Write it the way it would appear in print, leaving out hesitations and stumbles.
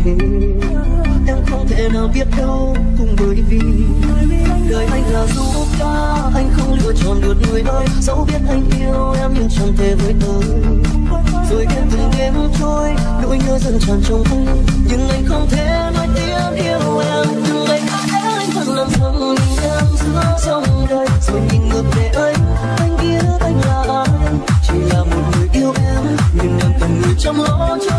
thể, em không thể nào biết đâu, cũng bởi vì đời anh là du ca, anh không lựa chọn được người ơi. Dẫu biết anh yêu em nhưng chẳng thể với tới, rồi biết từng đêm trôi, nỗi nhớ dần tràn trong anh, nhưng anh không thể nói tiếng yêu em. Từng ngày anh vẫn làm thầm nhìn em giữa dòng đời, rồi nhìn ngược về anh biết anh là ai, chỉ là một người yêu em, nhưng em cần người chăm lo cho